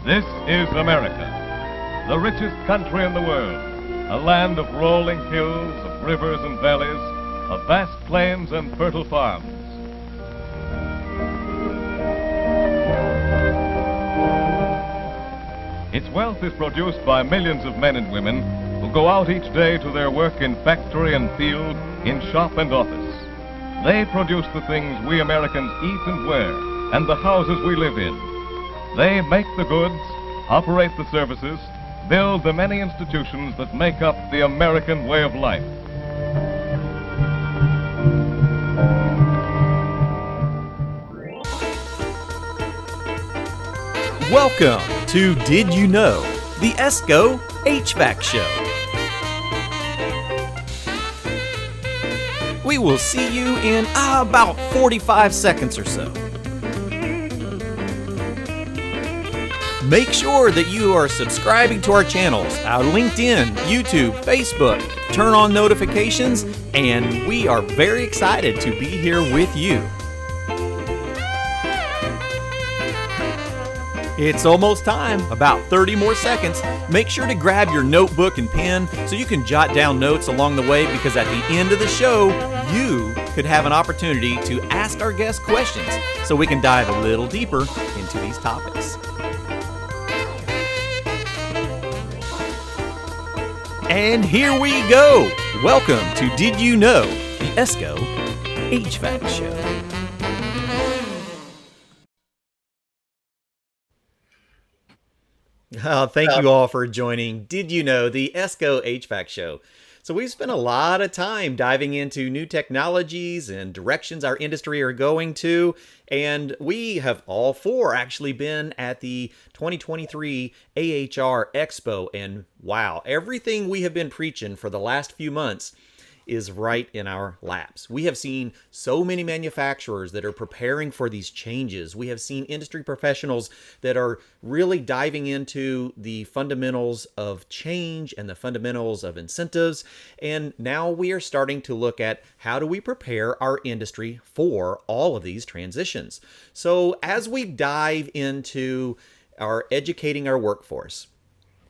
This is America, the richest country in the world, a land of rolling hills, of rivers and valleys, of vast plains and fertile farms. Its wealth is produced by millions of men and women who go out each day to their work in factory and field, in shop and office. They produce the things we Americans eat and wear, and the houses we live in. They make the goods, operate the services, build the many institutions that make up the American way of life. Welcome to Did You Know, the ESCO HVAC Show. We will see you in about 45 seconds or so. Make sure that you are subscribing to our channels, our LinkedIn, YouTube, Facebook. Turn on notifications, and we are very excited to be here with you. It's almost time, about 30 more seconds. Make sure to grab your notebook and pen so you can jot down notes along the way, because at the end of the show, you could have an opportunity to ask our guests questions so we can dive a little deeper into these topics. And here we go. Welcome to Did You Know, the ESCO HVAC Show. Thank you all for joining Did You Know, the ESCO HVAC Show. So we've spent a lot of time diving into new technologies and directions our industry are going to, and we have all four actually been at the 2023 AHR Expo, and wow, everything we have been preaching for the last few months is right in our laps. We have seen so many manufacturers that are preparing for these changes. We have seen industry professionals that are really diving into the fundamentals of change and the fundamentals of incentives. And now we are starting to look at how do we prepare our industry for all of these transitions. So as we dive into our educating our workforce,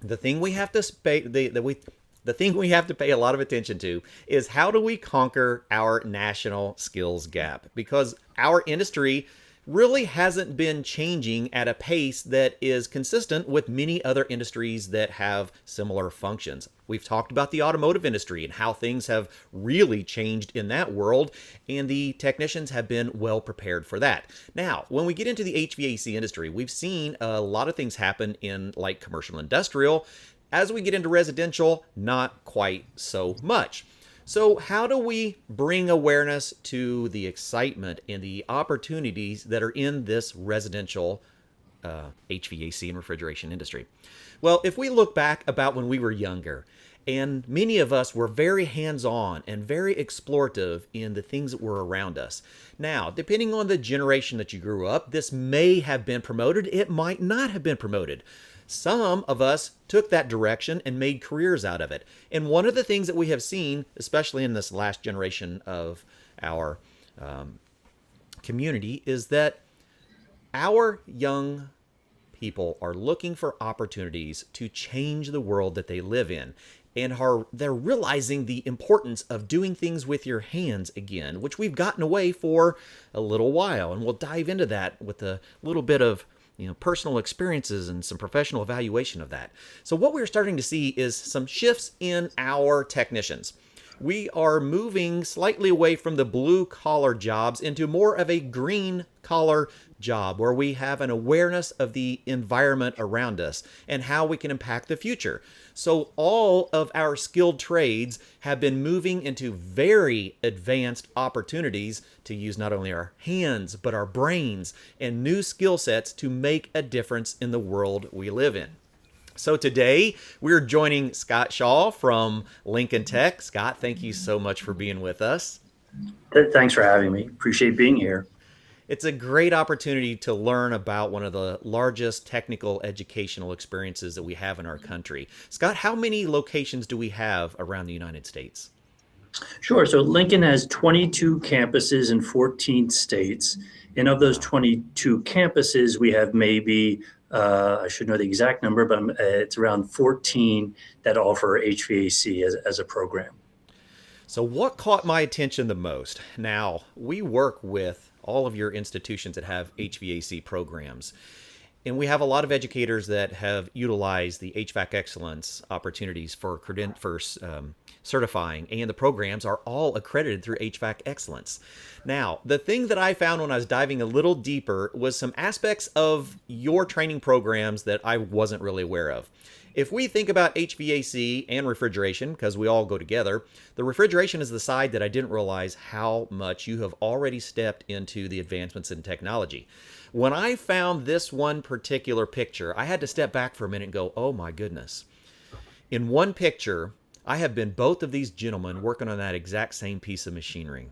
the thing we have to the thing we have to pay a lot of attention to is how do we conquer our national skills gap? Because our industry really hasn't been changing at a pace that is consistent with many other industries that have similar functions. We've talked about the automotive industry and how things have really changed in that world, and the technicians have been well prepared for that. Now, when we get into the HVAC industry, we've seen a lot of things happen in like commercial industrial. As we get into residential, not quite so much. So how do we bring awareness to the excitement and the opportunities that are in this residential HVAC and refrigeration industry? Well, if we look back about when we were younger, and many of us were very hands-on and very explorative in the things that were around us. Now, depending on the generation that you grew up, this may have been promoted, it might not have been promoted. Some of us took that direction and made careers out of it. And one of the things that we have seen, especially in this last generation of our community, is that our young people are looking for opportunities to change the world that they live in. And they're realizing the importance of doing things with your hands again, which we've gotten away for a little while. And we'll dive into that with a little bit of personal experiences and some professional evaluation of that. So what we're starting to see is some shifts in our technicians. We are moving slightly away from the blue collar jobs into more of a green collar job where we have an awareness of the environment around us and how we can impact the future. So all of our skilled trades have been moving into very advanced opportunities to use not only our hands, but our brains and new skill sets to make a difference in the world we live in. So today we're joining Scott Shaw from Lincoln Tech. Scott, thank you so much for being with us. Thanks for having me. Appreciate being here. It's a great opportunity to learn about one of the largest technical educational experiences that we have in our country. Scott, how many locations do we have around the United States? Sure. So Lincoln has 22 campuses in 14 states. And of those 22 campuses, we have maybe I should know the exact number, but it's around 14 that offer HVAC as a program. So, what caught my attention the most? Now, we work with all of your institutions that have HVAC programs, and we have a lot of educators that have utilized the HVAC excellence opportunities for certifying, and the programs are all accredited through HVAC excellence. Now, the thing that I found when I was diving a little deeper was some aspects of your training programs that I wasn't really aware of. If we think about HVAC and refrigeration, because we all go together, the refrigeration is the side that I didn't realize how much you have already stepped into the advancements in technology. When I found this one particular picture, I had to step back for a minute and go, oh my goodness. In one picture, I have been both of these gentlemen working on that exact same piece of machinery.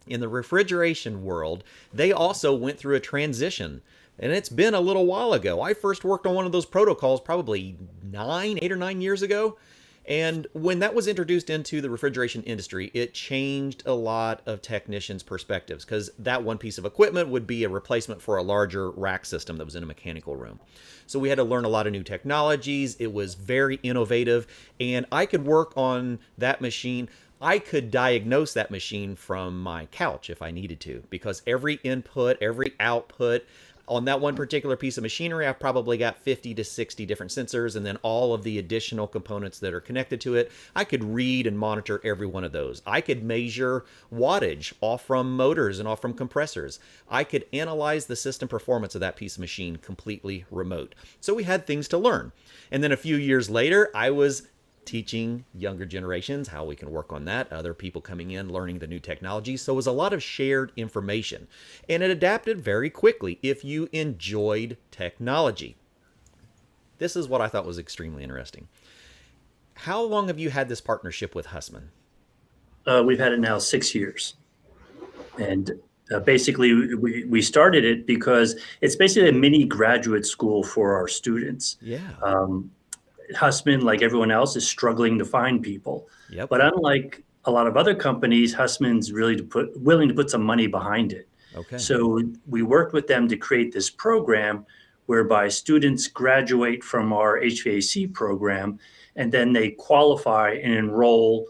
In the refrigeration world, they also went through a transition. And it's been a little while ago. I first worked on one of those protocols probably 8 or 9 years ago. And when that was introduced into the refrigeration industry, it changed a lot of technicians' perspectives, because that one piece of equipment would be a replacement for a larger rack system that was in a mechanical room. So we had to learn a lot of new technologies. It was very innovative, and I could work on that machine. I could diagnose that machine from my couch if I needed to, because every input, every output, on that one particular piece of machinery, I've probably got 50 to 60 different sensors, and then all of the additional components that are connected to it. I could read and monitor every one of those. I could measure wattage off from motors and off from compressors. I could analyze the system performance of that piece of machine completely remote. So we had things to learn. And then a few years later, I was teaching younger generations how we can work on that, other people coming in, learning the new technology. So it was a lot of shared information, and it adapted very quickly if you enjoyed technology. This is what I thought was extremely interesting. How long have you had this partnership with Hussman? We've had it now 6 years. And basically, we started it because it's basically a mini graduate school for our students. Yeah. Hussman, like everyone else, is struggling to find people. Yep. But unlike a lot of other companies, Hussman's really willing to put some money behind it. Okay. So we worked with them to create this program whereby students graduate from our HVAC program, and then they qualify and enroll.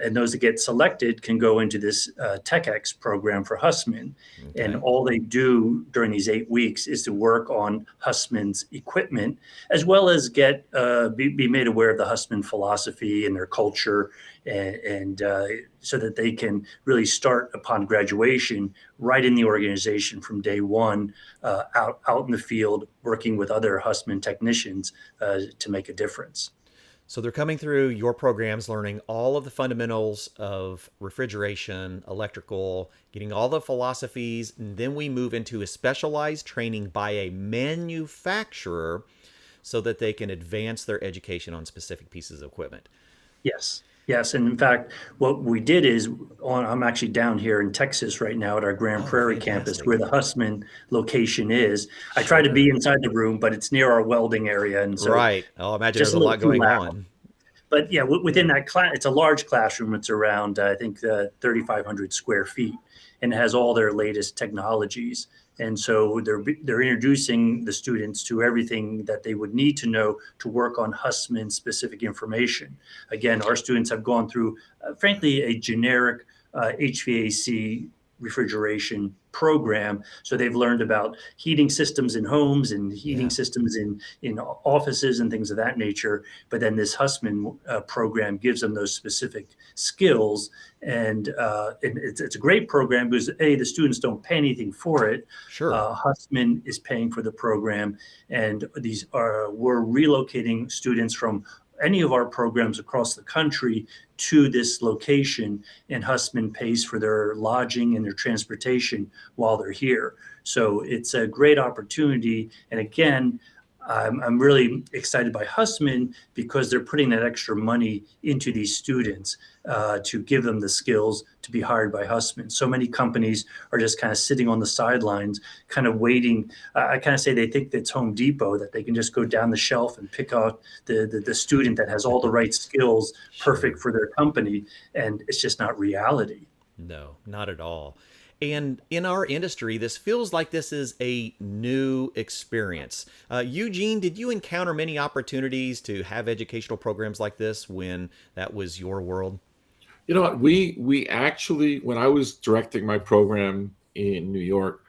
And those that get selected can go into this TechX program for Hussman. Okay. And all they do during these 8 weeks is to work on Hussman's equipment, as well as get be made aware of the Hussman philosophy and their culture, and so that they can really start upon graduation right in the organization from day one, out in the field, working with other Hussman technicians to make a difference. So they're coming through your programs, learning all of the fundamentals of refrigeration, electrical, getting all the philosophies, and then we move into a specialized training by a manufacturer so that they can advance their education on specific pieces of equipment. Yes. Yes. And in fact, what we did is I'm actually down here in Texas right now at our Grand Prairie campus, fantastic. where the Hussman location is. I Sure. try to be inside the room, but it's near our welding area. And so Right. Oh, I imagine just there's a lot little too going loud. on. But yeah, within that class, it's a large classroom. It's around, I think, 3,500 square feet, and it has all their latest technologies. And so they're introducing the students to everything that they would need to know to work on Hussman specific information. Again, our students have gone through, frankly, a generic HVAC refrigeration program. So they've learned about heating systems in homes and heating systems in offices and things of that nature. But then this Hussman program gives them those specific skills. And it's a great program because the students don't pay anything for it. Sure. Hussman is paying for the program, and we're relocating students from any of our programs across the country to this location, and Hussman pays for their lodging and their transportation while they're here. So it's a great opportunity. And again, I'm really excited by Hussman because they're putting that extra money into these students to give them the skills to be hired by Hussman. So many companies are just kind of sitting on the sidelines, kind of waiting. I kind of say they think it's Home Depot, that they can just go down the shelf and pick out the student that has all the right skills, perfect for their company. And it's just not reality. No, not at all. And in our industry, this feels like this is a new experience. Eugene, did you encounter many opportunities to have educational programs like this when that was your world? You know what? We actually, when I was directing my program in New York,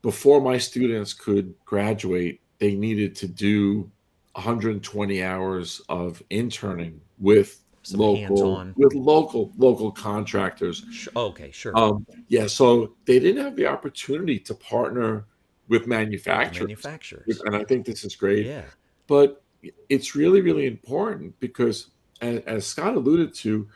before my students could graduate, they needed to do 120 hours of interning with Some hands-on. local contractors. Okay, sure. Yeah, so they didn't have the opportunity to partner with With the manufacturers, manufacturers. and I think this is great. Yeah, But it's really, really important because, as Scott alluded to,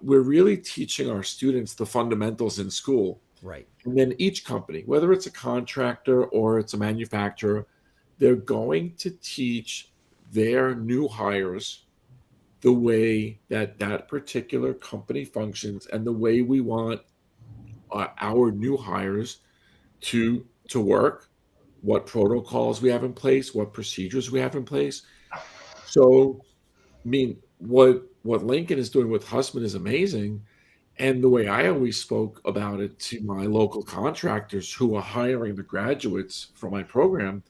we're really teaching our students the fundamentals in school. right. And then each company, whether it's a contractor or it's a manufacturer, they're going to teach their new hires the way that that particular company functions and the way we want our new hires to work, what protocols we have in place, what procedures we have in place. So, I mean, what Lincoln is doing with Husband is amazing. And the way I always spoke about it to my local contractors who are hiring the graduates for my program,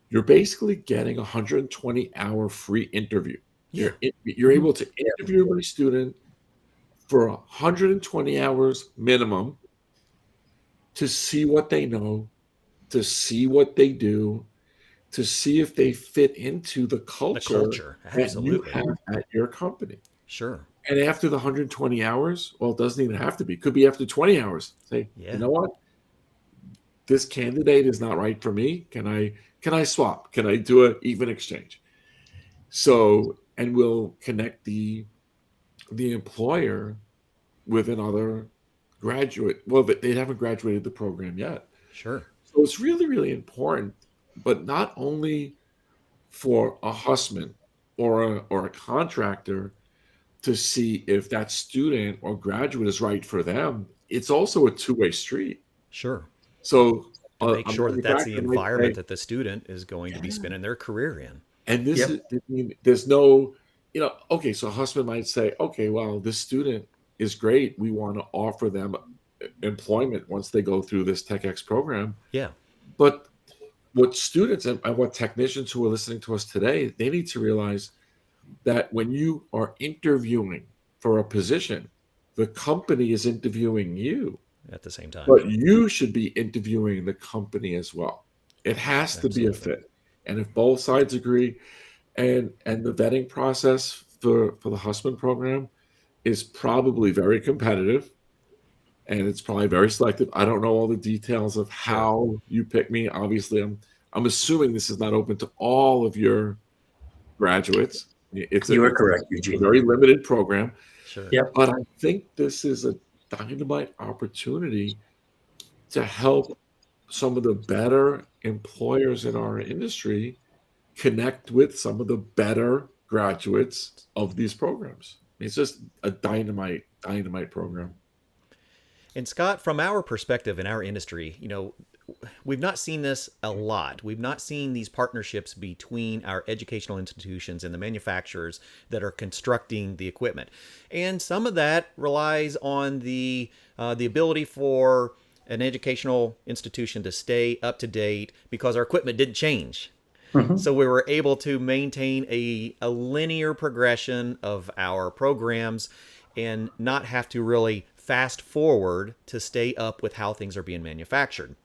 you're basically getting a 120-hour free interview. Yeah, You're able to interview my student for 120 hours minimum to see what they know, to see what they do, to see if they fit into the the culture culture. that you Absolutely. have at your company. Sure. And after the 120 hours, well, it doesn't even have to be. It could be after 20 hours. Say, you Yeah. know what? This candidate is not right for me. Can I swap? Can I do an even exchange? So, and we'll connect the employer with another graduate. Well, they haven't graduated the program yet. Sure. So it's really, really important, but not only for a husband or a contractor to see if that student or graduate is right for them. It's also a two-way street. Sure. So To make a sure that that's the manufacturer might environment say, that the student is going to be yeah, spending their career in. and this Yep. is, I mean, there's no, okay, so a husband might say, okay, well, this student is great. We want to offer them employment once they go through this TechX program. Yeah. But what students and what technicians who are listening to us today, they need to realize that when you are interviewing for a position, the company is interviewing you, At the same time. but you should be interviewing the company as well. It has to be a Absolutely. fit. And if both sides agree, and the vetting process for the husband program is probably very competitive and it's probably very selective. I don't know all the details of Sure. how you pick me. Obviously, I'm assuming this is not open to all of your graduates. You are correct, It's a Eugene. very limited program, Sure. Yep. but I think this is a dynamite opportunity to help some of the better employers in our industry connect with some of the better graduates of these programs. It's just a dynamite program. And Scott, from our perspective in our industry, we've not seen this a lot. We've not seen these partnerships between our educational institutions and the manufacturers that are constructing the equipment. And some of that relies on the ability for an educational institution to stay up to date because our equipment didn't change. So we were able to maintain a linear progression of our programs and not have to really fast forward to stay up with how things are being manufactured.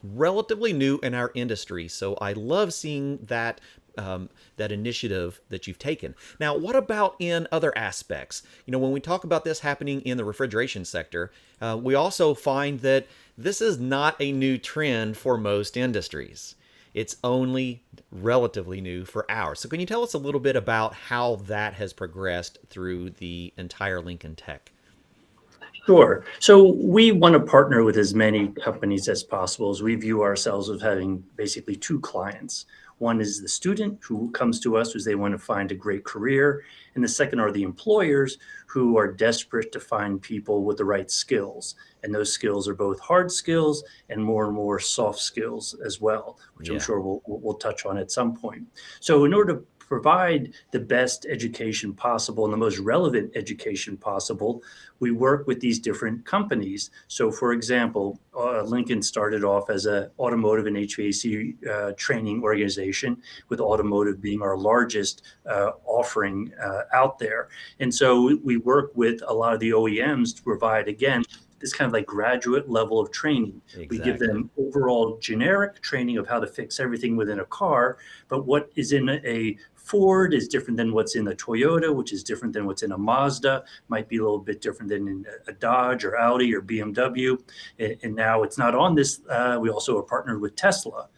Relatively new in our industry, so I love seeing that that initiative that you've taken. Now, what about in other aspects? When we talk about this happening in the refrigeration sector, we also find that this is not a new trend for most industries. It's only relatively new for ours. So can you tell us a little bit about how that has progressed through the entire Lincoln Tech? Sure. So we want to partner with as many companies as possible, as we view ourselves as having basically two clients. One is the student who comes to us because they want to find a great career. And the second are the employers who are desperate to find people with the right skills. And those skills are both hard skills and more soft skills as well, which I'm Yeah. sure we'll touch on at some point. So in order to provide the best education possible and the most relevant education possible, we work with these different companies. So, for example, Lincoln started off as an automotive and HVAC training organization, with automotive being our largest offering out there. And so we work with a lot of the OEMs to provide, again, this kind of like graduate level of training. We give them overall generic training of how to fix everything within a car, but what is in a Ford is different than what's in a Toyota, which is different than what's in a Mazda, might be a little bit different than in a Dodge or Audi or BMW. And now it's not on this. We also are partnered with Tesla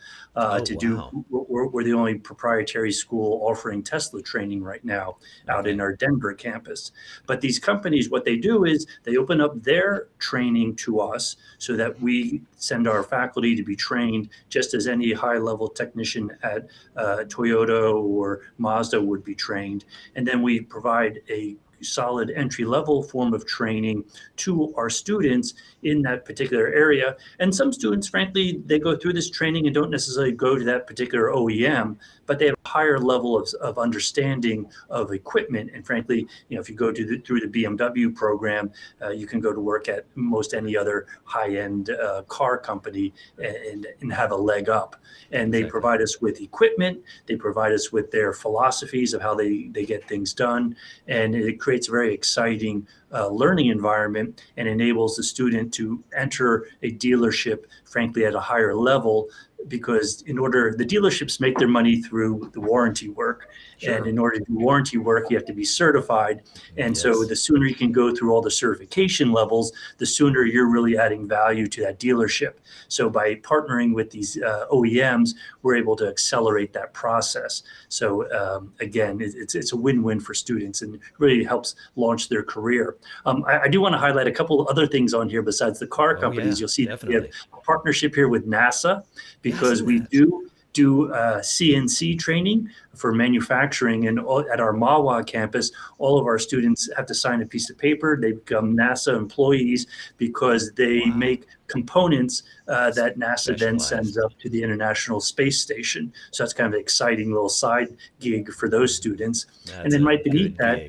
we're the only proprietary school offering Tesla training right now out in our Denver campus. But these companies, what they do is they open up their training to us so that we send our faculty to be trained just as any high level technician at Toyota or Mazda would be trained. And then we provide a solid entry level form of training to our students in that particular area. And some students, frankly, they go through this training and don't necessarily go to that particular OEM, but they have a higher level of understanding of equipment. And frankly, if you go through the BMW program, you can go to work at most any other high-end car company and have a leg up. And they provide us with equipment. They provide us with their philosophies of how they get things done. And it creates a very exciting learning environment and enables the student to enter a dealership, frankly, at a higher level, because the dealerships make their money through the warranty work. Sure. And in order to do warranty work, you have to be certified. And so the sooner you can go through all the certification levels, the sooner you're really adding value to that dealership. So by partnering with these OEMs, we're able to accelerate that process. So again, it's a win-win for students and really helps launch their career. I do want to highlight a couple of other things on here besides the car companies. You'll see that we have a partnership here with NASA, because we do CNC training for manufacturing. And at our Mahwah campus, all of our students have to sign a piece of paper. They become NASA employees because they make components that NASA then sends up to the International Space Station. So that's kind of an exciting little side gig for those students. And then right beneath that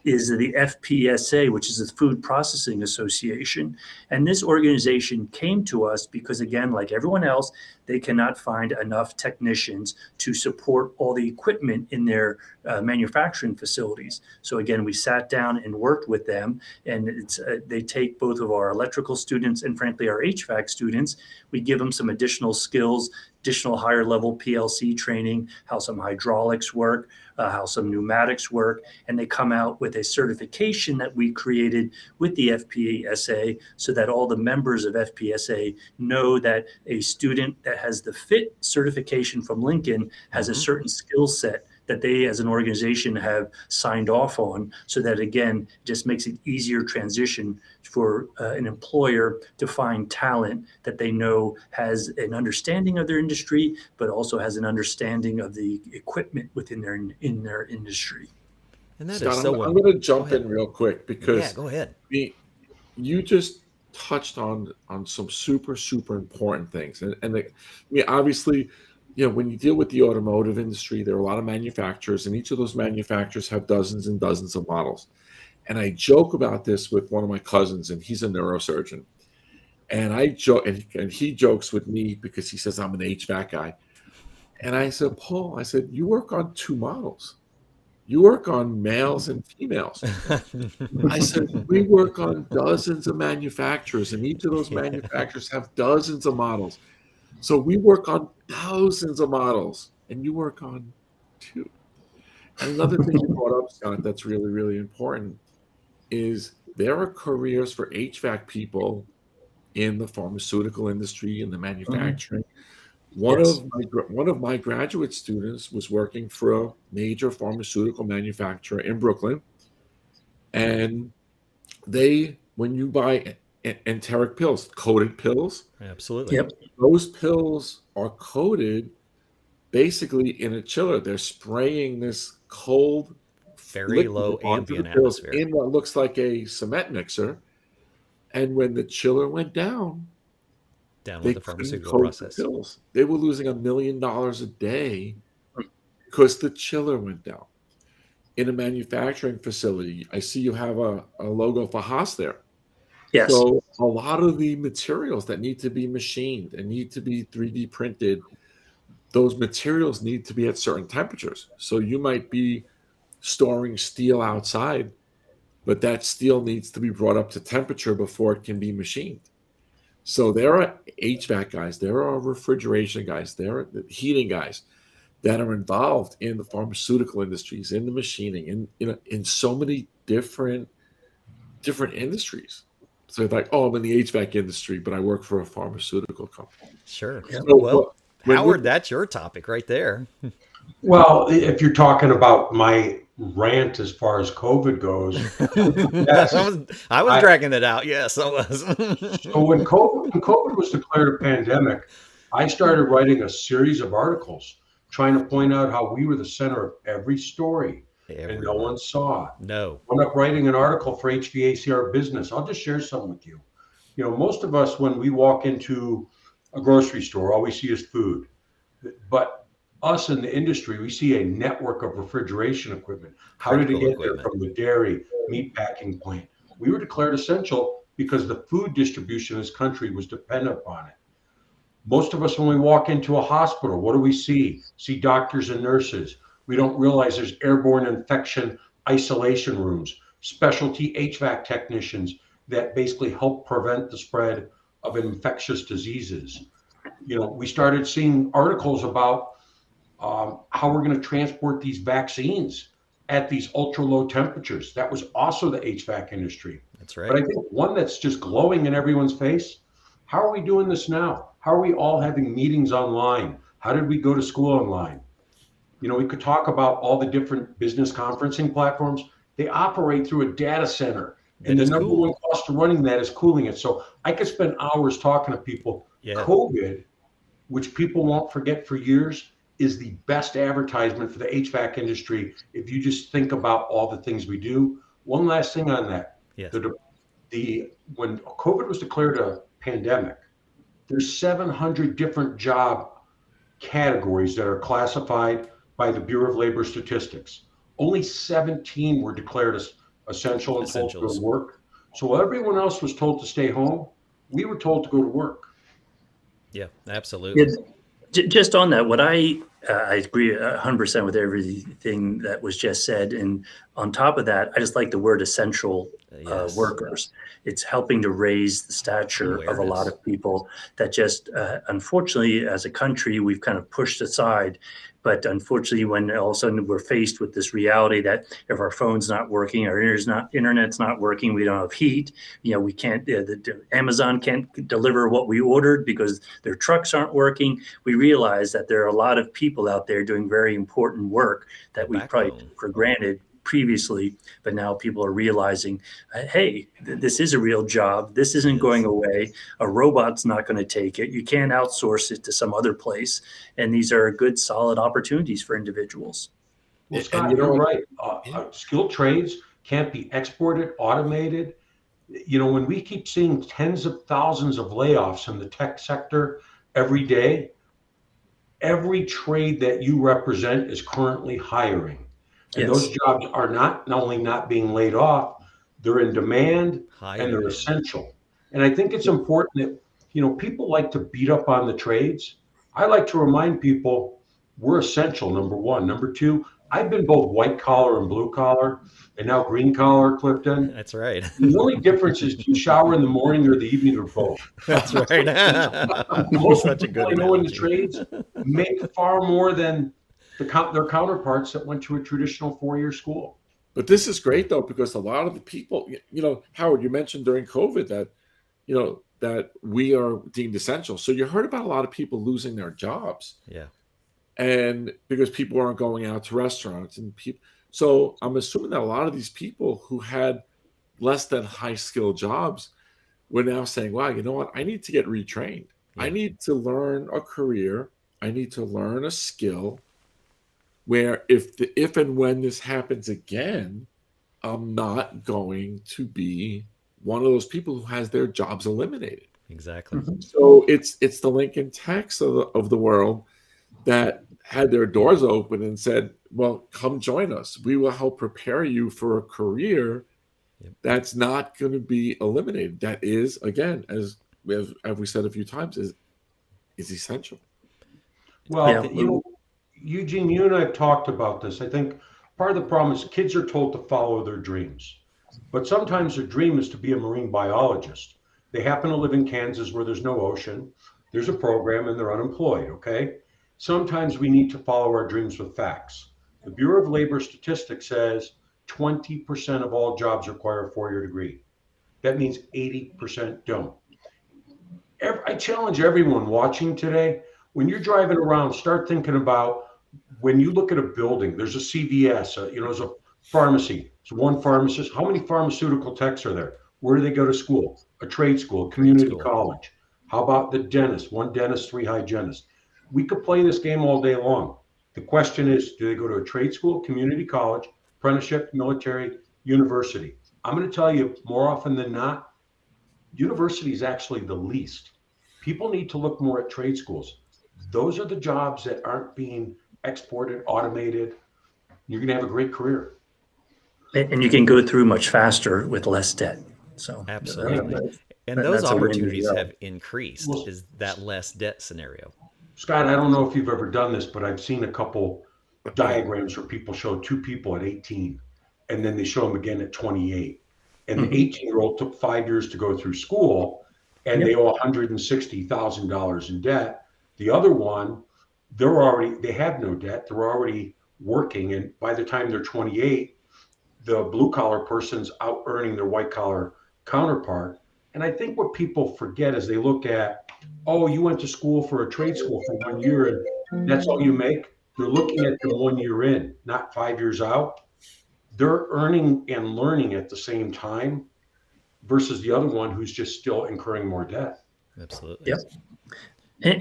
is the FPSA, which is the Food Processing Association. And this organization came to us because, again, like everyone else, they cannot find enough technicians to support all the equipment in their manufacturing facilities. So again, we sat down and worked with them, and they take both of our electrical students and frankly our HVAC students. We give them some additional skills, additional higher level PLC training, how some hydraulics work, how some pneumatics work, and they come out with a certification that we created with the FPSA so that all the members of FPSA know that a student that has the FIT certification from Lincoln has a certain skill set that they as an organization have signed off on, so that again just makes it easier transition for an employer to find talent that they know has an understanding of their industry, but also has an understanding of the equipment within their industry. And that Scott, is so I'm going to jump in real quick because go ahead. You just touched on some super important things, and obviously, when you deal with the automotive industry, there are a lot of manufacturers, and each of those manufacturers have dozens and dozens of models. And I joke about this with one of my cousins, and he's a neurosurgeon. And I joke, and he jokes with me because he says I'm an HVAC guy. And I said, Paul, you work on 2 models. You work on males and females. I said, we work on dozens of manufacturers, and each of those manufacturers have dozens of models. So we work on thousands of models, and you work on 2. And another thing you brought up, Scott, that's really, really important is there are careers for HVAC people in the pharmaceutical industry, in the manufacturing. One of my graduate students was working for a major pharmaceutical manufacturer in Brooklyn, and when you buy enteric pills, coated pills, absolutely, those pills are coated basically in a chiller. They're spraying this cold, very low ambient atmosphere in what looks like a cement mixer, and when the chiller went down with the pharmaceutical process, they were losing $1 million a day because the chiller went down. In a manufacturing facility, I see you have a logo for Haas there. Yes. So a lot of the materials that need to be machined and need to be 3D printed, those materials need to be at certain temperatures. So you might be storing steel outside, but that steel needs to be brought up to temperature before it can be machined. So there are HVAC guys, there are refrigeration guys, there are heating guys that are involved in the pharmaceutical industries, in the machining, in so many different industries. So it's like, oh, I'm in the HVAC industry, but I work for a pharmaceutical company. Sure. Yeah. So, Well, when Howard, that's your topic right there. Well, if you're talking about my rant as far as COVID goes, yes, I was I, dragging it out. Yes, I was. so when COVID was declared a pandemic, I started writing a series of articles trying to point out how we were the center of every story, and no one saw it. No. I went up writing an article for HVACR Business. I'll just share some with you. You know, most of us, when we walk into a grocery store, all we see is food. But us in the industry, we see a network of refrigeration equipment. How did it get there? From the dairy, meat packing plant. We were declared essential because the food distribution in this country was dependent upon it. Most of us, when we walk into a hospital, what do we see? See doctors and nurses. We don't realize there's airborne infection isolation rooms, specialty HVAC technicians that basically help prevent the spread of infectious diseases. You know, we started seeing articles about how we're going to transport these vaccines at these ultra low temperatures. That was also the HVAC industry. That's right. But I think one that's just glowing in everyone's face, how are we doing this now? How are we all having meetings online? How did we go to school online? You know, we could talk about all the different business conferencing platforms. They operate through a data center. And the number one cost of running that is cooling it. So I could spend hours talking to people. Yeah. COVID, which people won't forget for years, is the best advertisement for the HVAC industry if you just think about all the things we do. One last thing on that. Yes. When COVID was declared a pandemic, there's 700 different job categories that are classified by the Bureau of Labor Statistics. Only 17 were declared as essential and told to go to work. So while everyone else was told to stay home, we were told to go to work. Yeah, absolutely. Just on that, what I agree 100% with everything that was just said. And on top of that, I just like the word essential workers. It's helping to raise the stature of a lot of people that just, unfortunately, as a country, we've kind of pushed aside. But unfortunately, when all of a sudden we're faced with this reality that if our phone's not working, our internet's not working, we don't have heat, you know, we can't, Amazon can't deliver what we ordered because their trucks aren't working. We realize that there are a lot of people out there doing very important work that we probably took for granted previously, but now people are realizing, hey, this is a real job. This isn't going away. A robot's not going to take it. You can't outsource it to some other place. And these are good, solid opportunities for individuals. Well, Scott, you're right. Skilled trades can't be exported, automated. You know, when we keep seeing tens of thousands of layoffs in the tech sector every day, every trade that you represent is currently hiring. And those jobs are not only not being laid off, they're in demand and they're essential. And I think it's important that, you know, people like to beat up on the trades. I like to remind people we're essential, number one. Number two, I've been both white collar and blue collar and now green collar, Clifton. That's right. The only difference is do you shower in the morning or the evening or both. That's right. Most such a good people in the trades make far more than their counterparts that went to a traditional 4-year school. But this is great, though, because a lot of the people, you know, Howard, you mentioned during COVID that, you know, that we are deemed essential. So you heard about a lot of people losing their jobs. Yeah. And because people aren't going out to restaurants and people. So I'm assuming that a lot of these people who had less than high skill jobs were now saying, wow, you know what? I need to get retrained. Yeah. I need to learn a career. I need to learn a skill where if and when this happens again, I'm not going to be one of those people who has their jobs eliminated. Exactly. So it's the Lincoln Techs of the world that had their doors open and said, well, come join us. We will help prepare you for a career that's not going to be eliminated. That is, again, as we said a few times, is essential. Well, Eugene, you and I have talked about this. I think part of the problem is kids are told to follow their dreams, but sometimes their dream is to be a marine biologist. They happen to live in Kansas where there's no ocean, there's a program, and they're unemployed, okay? Sometimes we need to follow our dreams with facts. The Bureau of Labor Statistics says 20% of all jobs require a four-year degree. That means 80% don't. I challenge everyone watching today, when you're driving around, start thinking about when you look at a building, there's a CVS, there's a pharmacy, there's one pharmacist. How many pharmaceutical techs are there? Where do they go to school? A trade school, a community college. How about the dentist? One dentist, three hygienists. We could play this game all day long. The question is, do they go to a trade school, community college, apprenticeship, military, university? I'm going to tell you more often than not, university is actually the least. People need to look more at trade schools. Those are the jobs that aren't being exported, automated. You're going to have a great career. And you can go through much faster with less debt. So absolutely. And those opportunities have increased, is that less debt scenario. Scott, I don't know if you've ever done this, but I've seen a couple diagrams where people show two people at 18 and then they show them again at 28. And the 18-year-old took 5 years to go through school and they owe $160,000 in debt. The other one, they have no debt. They're already working. And by the time they're 28, the blue collar person's out earning their white collar counterpart. And I think what people forget is they look at, oh, you went to school for a trade school for 1 year and that's all you make. They're looking at them 1 year in, not 5 years out. They're earning and learning at the same time versus the other one who's just still incurring more debt. Absolutely. Yep.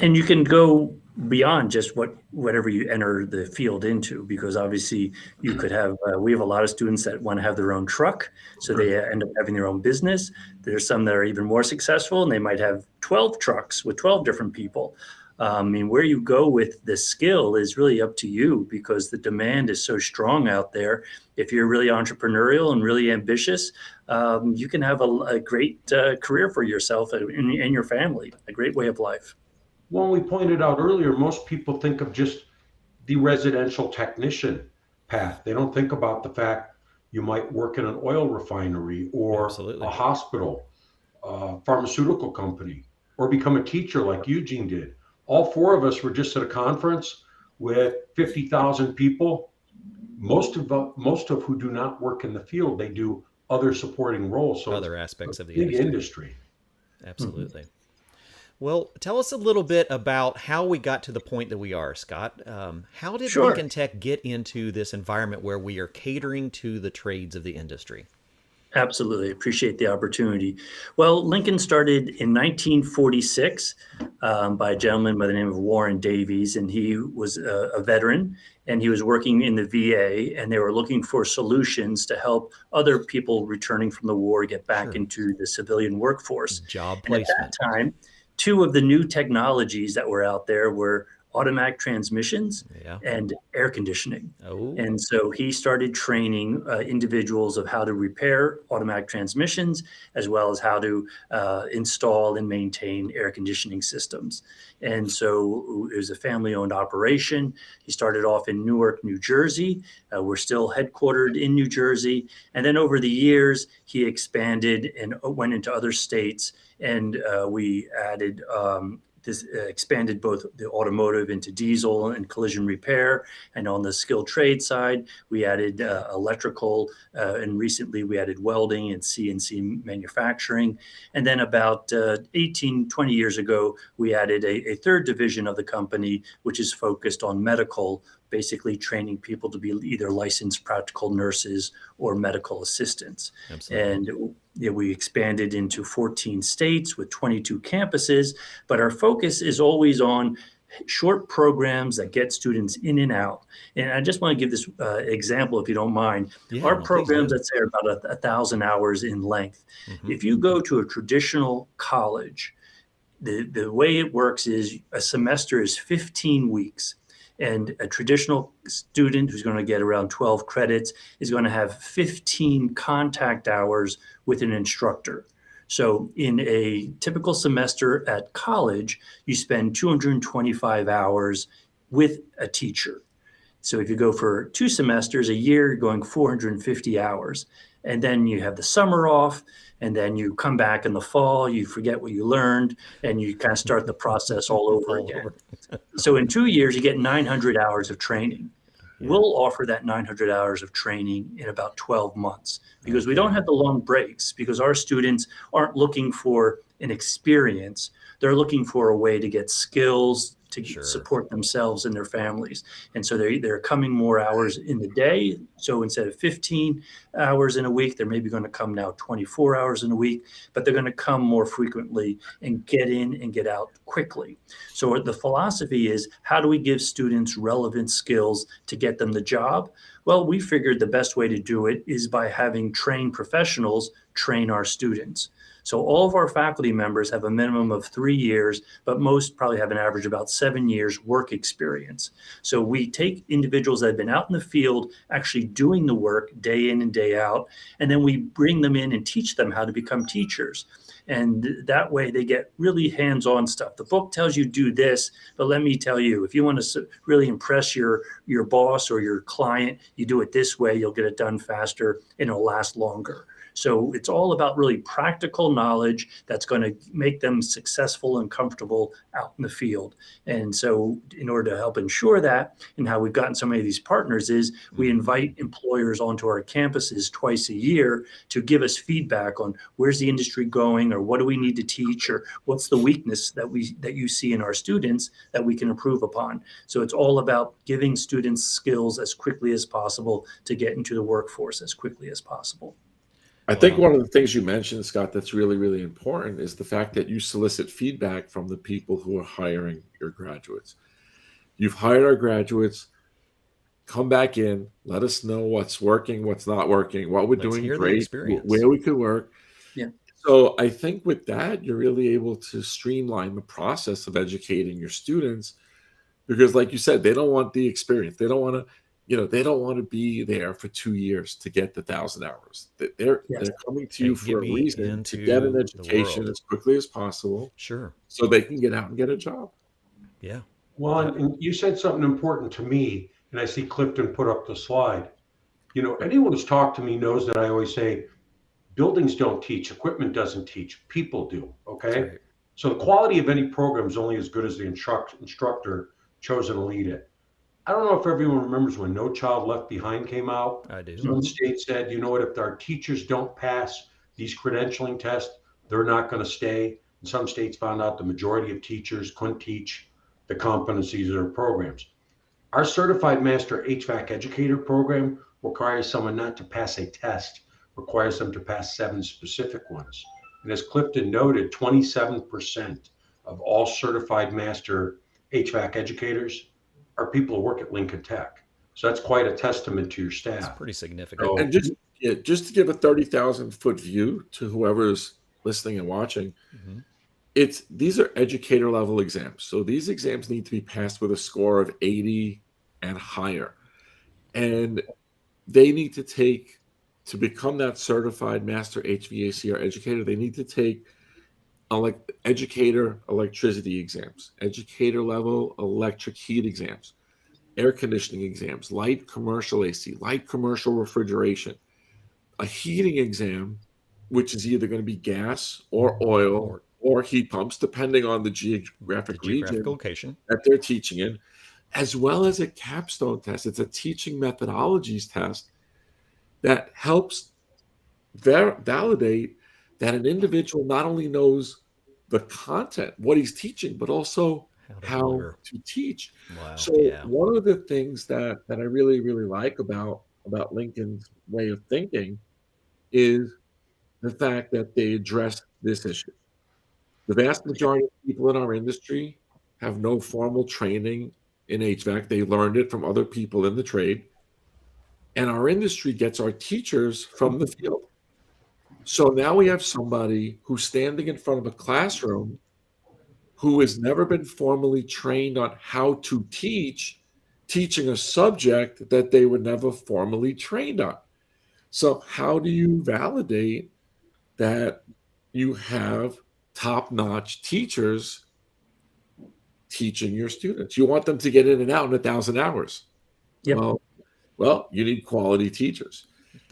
And you can go beyond just whatever you enter the field into, because obviously you could have, we have a lot of students that want to have their own truck. So they end up having their own business. There's some that are even more successful and they might have 12 trucks with 12 different people. I mean, where you go with the skill is really up to you because the demand is so strong out there. If you're really entrepreneurial and really ambitious, you can have a great career for yourself and your family, a great way of life. Well, we pointed out earlier, most people think of just the residential technician path. They don't think about the fact you might work in an oil refinery or a hospital, pharmaceutical company, or become a teacher like Eugene did. All four of us were just at a conference with 50,000 people, most of who do not work in the field. They do other supporting roles. So other aspects of the big industry. Absolutely. Mm-hmm. Well, tell us a little bit about how we got to the point that we are, Scott. How did Lincoln Tech get into this environment where we are catering to the trades of the industry? Absolutely. Appreciate the opportunity. Well, Lincoln started in 1946 by a gentleman by the name of Warren Davies, and he was a veteran, and he was working in the VA, and they were looking for solutions to help other people returning from the war get back into the civilian workforce. Job placement. And at that time, two of the new technologies that were out there were automatic transmissions and air conditioning. And so he started training individuals of how to repair automatic transmissions, as well as how to install and maintain air conditioning systems. And so it was a family-owned operation. He started off in Newark, New Jersey. We're still headquartered in New Jersey. And then over the years, he expanded and went into other states. And we added this expanded both the automotive into diesel and collision repair. And on the skilled trade side, we added electrical, and recently we added welding and CNC manufacturing. And then about 18, 20 years ago, we added a third division of the company, which is focused on medical, basically training people to be either licensed practical nurses or medical assistants. Absolutely. And we expanded into 14 states with 22 campuses, but our focus is always on short programs that get students in and out. And I just want to give this example, if you don't mind. Our programs, let's say, are about 1,000 hours in length. Mm-hmm. If you go to a traditional college, the way it works is a semester is 15 weeks. And a traditional student who's going to get around 12 credits is going to have 15 contact hours with an instructor. So in a typical semester at college, you spend 225 hours with a teacher. So if you go for 2 semesters a year, you're going 450 hours. And then you have the summer off, and then you come back in the fall, you forget what you learned, and you kind of start the process all over again. So in 2 years, you get 900 hours of training. Yeah. We'll offer that 900 hours of training in about 12 months because we don't have the long breaks, because our students aren't looking for an experience. They're looking for a way to get skills to Sure. support themselves and their families. And so they're coming more hours in the day. So instead of 15 hours in a week, they're maybe going to come now 24 hours in a week, but they're going to come more frequently and get in and get out quickly. So the philosophy is, how do we give students relevant skills to get them the job? Well, we figured the best way to do it is by having trained professionals train our students. So all of our faculty members have a minimum of 3 years, but most probably have an average about 7 years work experience. So we take individuals that have been out in the field actually doing the work day in and day out, and then we bring them in and teach them how to become teachers. And that way they get really hands-on stuff. The book tells you do this, but let me tell you, if you want to really impress your boss or your client, you do it this way, you'll get it done faster and it'll last longer. So it's all about really practical knowledge that's going to make them successful and comfortable out in the field. And so in order to help ensure that, and how we've gotten so many of these partners is we invite employers onto our campuses twice a year to give us feedback on where's the industry going, or what do we need to teach, or what's the weakness that you see in our students that we can improve upon. So it's all about giving students skills as quickly as possible to get into the workforce as quickly as possible. I think one of the things you mentioned, Scott, that's really, really important is the fact that you solicit feedback from the people who are hiring your graduates. You've hired our graduates, come back in, let us know what's working, what's not working, what we're doing great, where we could work. Yeah. So I think with that, you're really able to streamline the process of educating your students, because like you said, they don't want the experience. They don't want to, they don't want to be there for 2 years to get the 1,000 hours. They're coming to you for a reason, to get an education as quickly as possible. Sure. So they can get out and get a job. Yeah. Well, and you said something important to me, and I see Clifton put up the slide. Anyone who's talked to me knows that I always say, buildings don't teach, equipment doesn't teach, people do, okay? Right. So the quality of any program is only as good as the instructor chosen to lead it. I don't know if everyone remembers when No Child Left Behind came out. I do. Some states said, you know what, if our teachers don't pass these credentialing tests, they're not going to stay. And some states found out the majority of teachers couldn't teach the competencies of their programs. Our Certified Master HVAC Educator program requires someone not to pass a test, requires them to pass 7 specific ones. And as Clifton noted, 27% of all Certified Master HVAC educators are people who work at Lincoln Tech. So that's quite a testament to your staff. That's pretty significant. And just to give a 30,000-foot view to whoever's listening and watching, these are educator level exams. So these exams need to be passed with a score of 80 and higher. And they need to become that certified master HVAC or educator, they need to take educator electricity exams, educator level electric heat exams, air conditioning exams, light commercial AC, light commercial refrigeration, a heating exam, which is either going to be gas or oil or heat pumps, depending on the geographic region location that they're teaching in, as well as a capstone test. It's a teaching methodologies test that helps validate that an individual not only knows the content, what he's teaching, but also how to teach. Wow. So one of the things that I really, really like about Lincoln's way of thinking is the fact that they address this issue. The vast majority of people in our industry have no formal training in HVAC. They learned it from other people in the trade. And our industry gets our teachers from the field. So now we have somebody who's standing in front of a classroom who has never been formally trained on how to teach, teaching a subject that they were never formally trained on. So how do you validate that you have top-notch teachers teaching your students? You want them to get in and out in 1,000 hours. Yep. Well, you need quality teachers.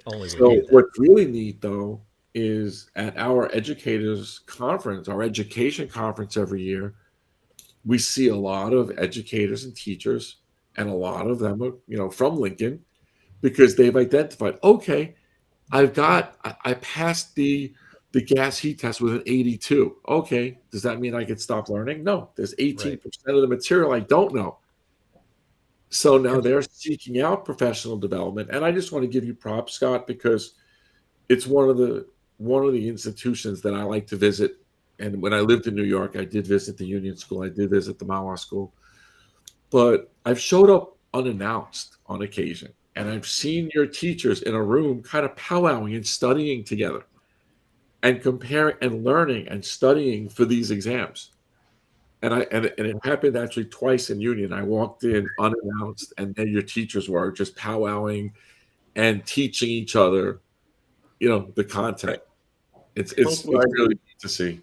Only way to So do that. what's really neat, though, is at our educators conference, our education conference every year, we see a lot of educators and teachers, and a lot of them are, from Lincoln, because they've identified, okay, I passed the gas heat test with an 82. Okay, does that mean I could stop learning? No, there's 18% of the material I don't know. So now they're seeking out professional development, and I just want to give you props, Scott, because it's one of the institutions that I like to visit. And when I lived in New York, I did visit the Union School, I did visit the Mawa School, but I've showed up unannounced on occasion, and I've seen your teachers in a room kind of powwowing and studying together, and comparing and learning and studying for these exams. And it happened actually twice in Union. I walked in unannounced, and then your teachers were just powwowing and teaching each other, the content. It's really neat to see.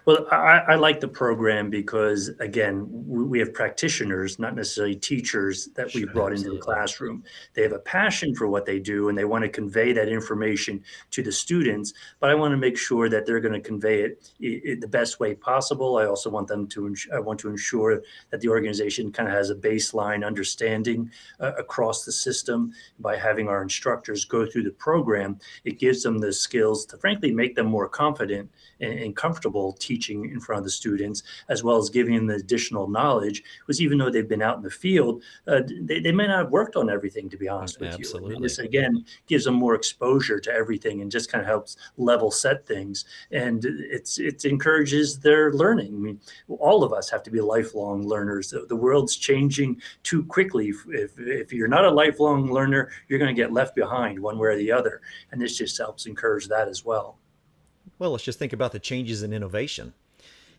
Well, I like the program because, again, we have practitioners, not necessarily teachers, that we brought into the classroom. They have a passion for what they do, and they want to convey that information to the students. But I want to make sure that they're going to convey it the best way possible. I also want them to I want to ensure that the organization kind of has a baseline understanding across the system. By having our instructors go through the program, it gives them the skills to, frankly, make them more confident and comfortable teaching in front of the students, as well as giving them the additional knowledge, because even though they've been out in the field, they may not have worked on everything, to be honest with you. And this, again, gives them more exposure to everything and just kind of helps level set things. And it encourages their learning. I mean, all of us have to be lifelong learners. The world's changing too quickly. If you're not a lifelong learner, you're going to get left behind one way or the other. And this just helps encourage that as well. Well, let's just think about the changes in innovation.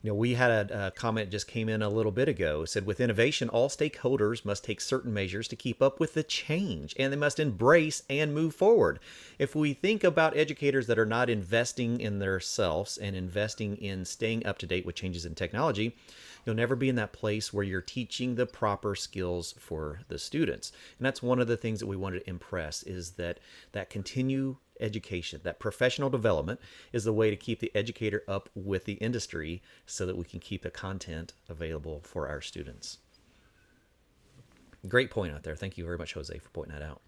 We had a comment just came in a little bit ago. It said, with innovation, all stakeholders must take certain measures to keep up with the change, and they must embrace and move forward. If we think about educators that are not investing in themselves and investing in staying up to date with changes in technology, you'll never be in that place where you're teaching the proper skills for the students. And that's one of the things that we wanted to impress, is that continue education, that professional development, is the way to keep the educator up with the industry so that we can keep the content available for our students. Great point out there. Thank you very much, Jose, for pointing that out.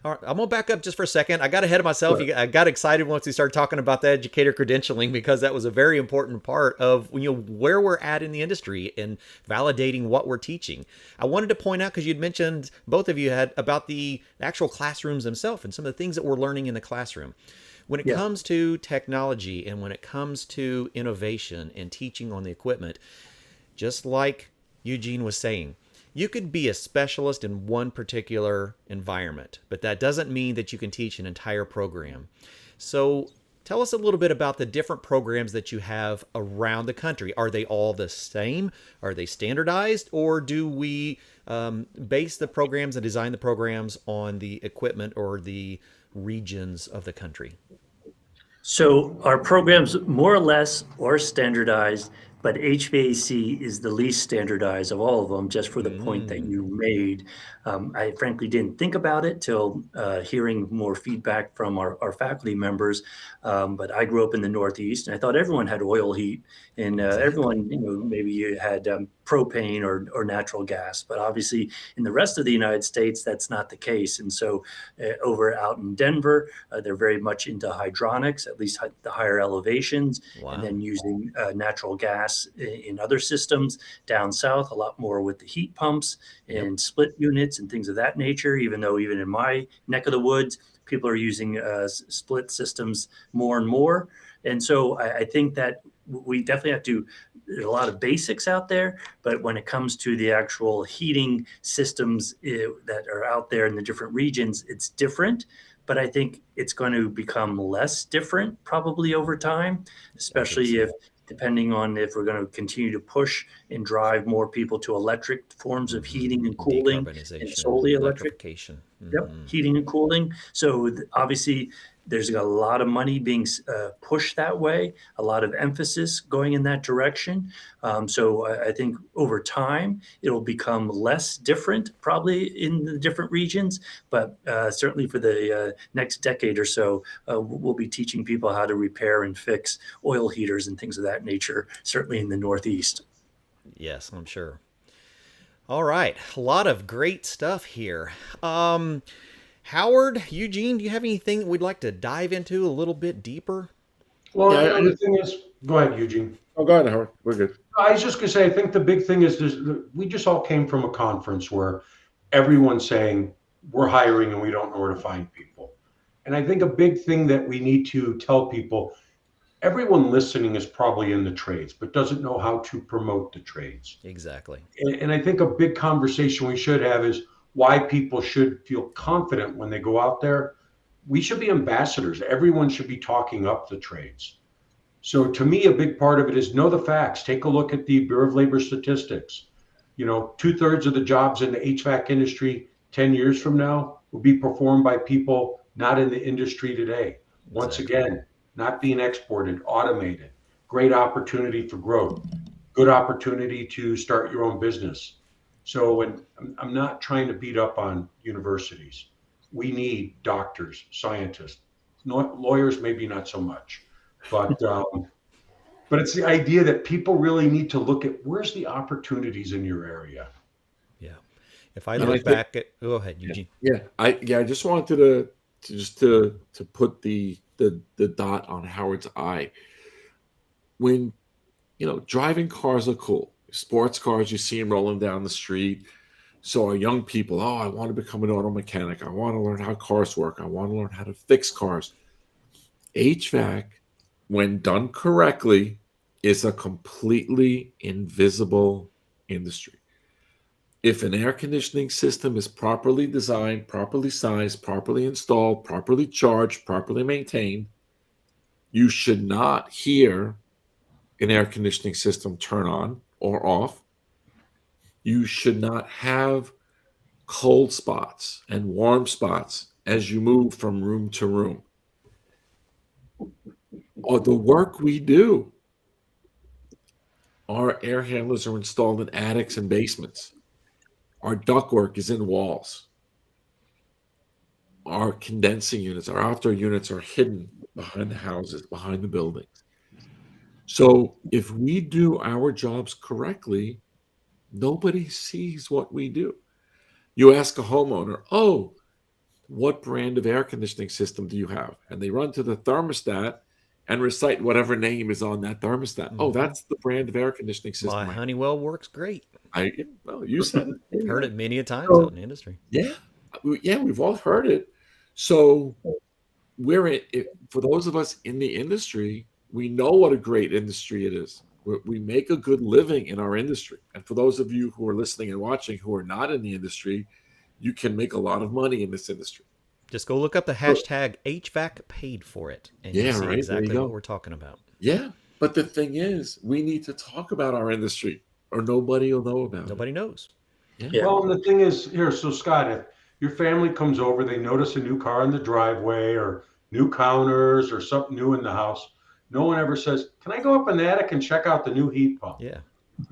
All right, I'm going to back up just for a second. I got ahead of myself. I got excited once we started talking about the educator credentialing, because that was a very important part of where we're at in the industry and validating what we're teaching. I wanted to point out, because you'd mentioned, both of you had, about the actual classrooms themselves and some of the things that we're learning in the classroom. When it comes to technology and when it comes to innovation and teaching on the equipment, just like Eugene was saying, you could be a specialist in one particular environment, but that doesn't mean that you can teach an entire program. So tell us a little bit about the different programs that you have around the country. Are they all the same? Are they standardized? Or do we base the programs and design the programs on the equipment or the regions of the country? So our programs more or less are standardized, but HVAC is the least standardized of all of them, just for the point that you made. I frankly didn't think about it till hearing more feedback from our faculty members. But I grew up in the Northeast, and I thought everyone had oil heat, and everyone, maybe you had propane or natural gas. But obviously, in the rest of the United States, that's not the case. And so, over out in Denver, they're very much into hydronics, at least the higher elevations, and then using natural gas in other systems. Down south, a lot more with the heat pumps and split units and things of that nature, even though even in my neck of the woods, people are using split systems more and more. And so I think that we definitely have to, there's a lot of basics out there, but when it comes to the actual heating systems that are out there in the different regions, it's different. But I think it's going to become less different probably over time, especially if depending on if we're going to continue to push and drive more people to electric forms of heating and cooling and Decarbonization, solely electric. electrification. Yep, heating and cooling. So obviously, there's a lot of money being pushed that way, a lot of emphasis going in that direction. So I think over time, it'll become less different probably in the different regions, but certainly for the next decade or so, we'll be teaching people how to repair and fix oil heaters and things of that nature, certainly in the Northeast. Yes, I'm sure. All right, a lot of great stuff here. Howard, Eugene, do you have anything that we'd like to dive into a little bit deeper? Well, Yeah, the thing is, go ahead, Eugene. Oh, go ahead, Howard. We're good. I was just going to say, I think the big thing is we just all came from a conference where everyone's saying we're hiring and we don't know where to find people. And I think a big thing that we need to tell people, everyone listening is probably in the trades, but doesn't know how to promote the trades. Exactly. And I think a big conversation we should have is why people should feel confident when they go out there. We should be ambassadors. Everyone should be talking up the trades. So to me, a big part of it is know the facts. Take a look at the Bureau of Labor statistics. 2/3 of the jobs in the HVAC industry 10 years from now will be performed by people not in the industry today. Once again, not being exported, automated, great opportunity for growth, good opportunity to start your own business. So when I'm not trying to beat up on universities, we need doctors, scientists, lawyers, maybe not so much, but it's the idea that people really need to look at where's the opportunities in your area. Yeah. If I look back at, go ahead, Eugene. Yeah, I just wanted to put the dot on Howard's I. When driving cars are cool. Sports cars, you see them rolling down the street. So are young people, I want to become an auto mechanic. I want to learn how cars work. I want to learn how to fix cars. HVAC, when done correctly, is a completely invisible industry. If an air conditioning system is properly designed, properly sized, properly installed, properly charged, properly maintained, you should not hear an air conditioning system turn on or off. You should not have cold spots and warm spots as you move from room to room. Or the work we do, our air handlers are installed in attics and basements. Our ductwork is in walls. Our condensing units, our outdoor units are hidden behind the houses, behind the buildings. So if we do our jobs correctly, nobody sees what we do. You ask a homeowner, what brand of air conditioning system do you have? And they run to the thermostat and recite whatever name is on that thermostat. Oh, that's the brand of air conditioning system. My Honeywell works great. You said it. Heard it many a times out in the industry. Yeah, we've all heard it. So for those of us in the industry, we know what a great industry it is. We make a good living in our industry. And for those of you who are listening and watching who are not in the industry, you can make a lot of money in this industry. Just go look up the hashtag HVAC paid for it. And you'll see exactly what we're talking about. Yeah. But the thing is, we need to talk about our industry or nobody will know about it. Nobody knows. Yeah. Well, and the thing is here, so Scott, if your family comes over, they notice a new car in the driveway or new counters or something new in the house. No one ever says, can I go up in the attic and check out the new heat pump? Yeah.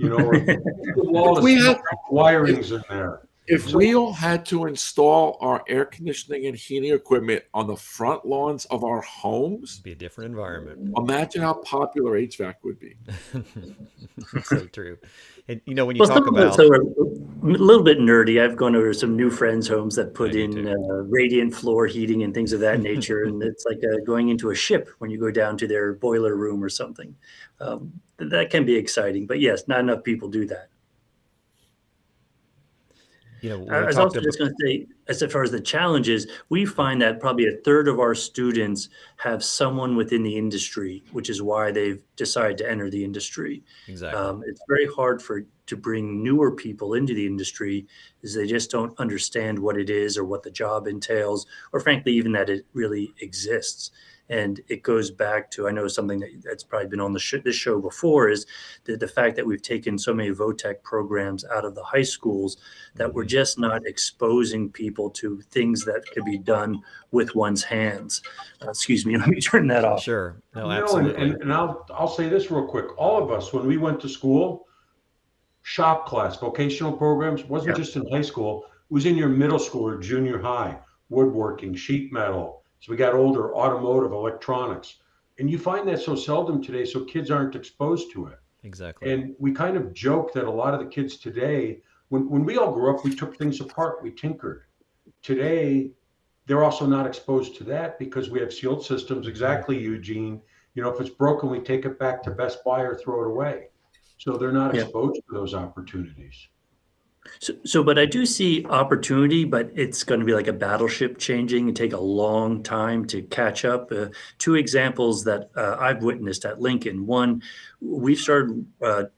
Or the wall is wirings in there. If we all had to install our air conditioning and heating equipment on the front lawns of our homes, it'd be a different environment. Imagine how popular HVAC would be. So true. And when you talk about a little bit nerdy, I've gone over some new friends' homes that put in radiant floor heating and things of that nature, and it's like going into a ship when you go down to their boiler room or something. That can be exciting, but yes, not enough people do that. I was also just going to say, as far as the challenges, we find that probably 1/3 of our students have someone within the industry, which is why they've decided to enter the industry. Exactly. It's very hard to bring newer people into the industry, is they just don't understand what it is or what the job entails, or frankly, even that it really exists. And it goes back to, I know something that's probably been on this show before, is the fact that we've taken so many VOTEC programs out of the high schools that we're just not exposing people to things that could be done with one's hands. Excuse me, let me turn that off. Sure. No, No, absolutely. and I'll say this real quick. All of us, when we went to school, shop class, vocational programs, wasn't Yeah. just in high school, it was in your middle school or junior high, woodworking, sheet metal. So we got older, automotive, electronics. And you find that so seldom today, so kids aren't exposed to it. Exactly. And we kind of joke that a lot of the kids today, when we all grew up, we took things apart, we tinkered. Today, they're also not exposed to that because we have sealed systems. Exactly, Eugene. You know, if it's broken, we take it back to Best Buy or throw it away. So they're not Yeah. exposed to those opportunities. But I do see opportunity, but it's going to be like a battleship changing and take a long time to catch up. Two examples that I've witnessed at Lincoln. One, we've started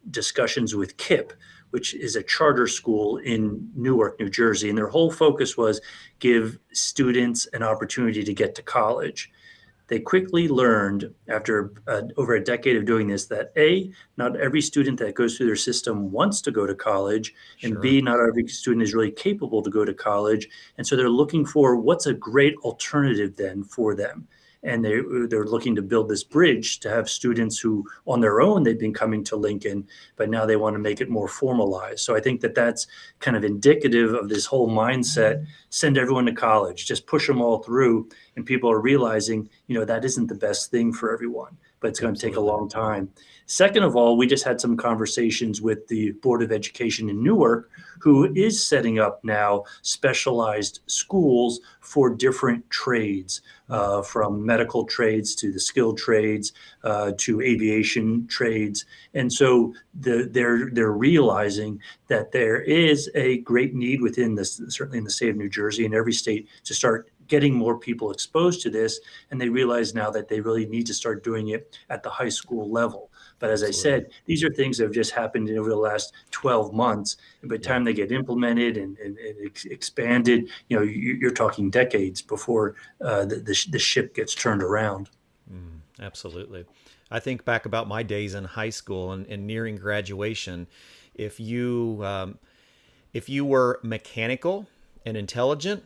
discussions with KIPP, which is a charter school in Newark, New Jersey. And their whole focus was give students an opportunity to get to college. They quickly learned after over a decade of doing this that A, not every student that goes through their system wants to go to college, and Sure. B, not every student is really capable to go to college. And so they're looking for what's a great alternative then for them. And they're looking to build this bridge to have students who on their own, they've been coming to Lincoln, but now they want to make it more formalized. So I think that that's kind of indicative of this whole mindset, send everyone to college, just push them all through. And people are realizing, that isn't the best thing for everyone, but it's going to take a Absolutely. long time. Second of all, we just had some conversations with the Board of Education in Newark, who is setting up now specialized schools for different trades, from medical trades to the skilled trades, to aviation trades. And so they're realizing that there is a great need within this, certainly in the state of New Jersey and every state, to start getting more people exposed to this. And they realize now that they really need to start doing it at the high school level. But as I said, these are things that have just happened over the last 12 months. And by the time they get implemented and expanded, you're talking decades before the ship gets turned around. Absolutely. I think back about my days in high school and nearing graduation. If you were mechanical and intelligent,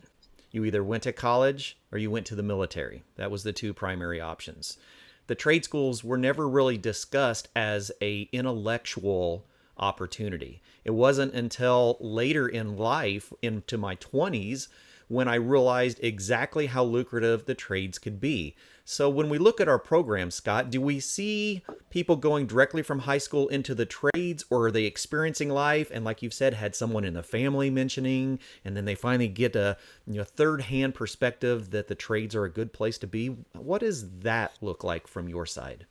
you either went to college or you went to the military. That was the two primary options. The trade schools were never really discussed as a intellectual opportunity. It wasn't until later in life, into my 20s, when I realized exactly how lucrative the trades could be. So when we look at our program, Scott, do we see people going directly from high school into the trades, or are they experiencing life and, like you've said, had someone in the family mentioning, and then they finally get a third-hand perspective that the trades are a good place to be? What does that look like from your side?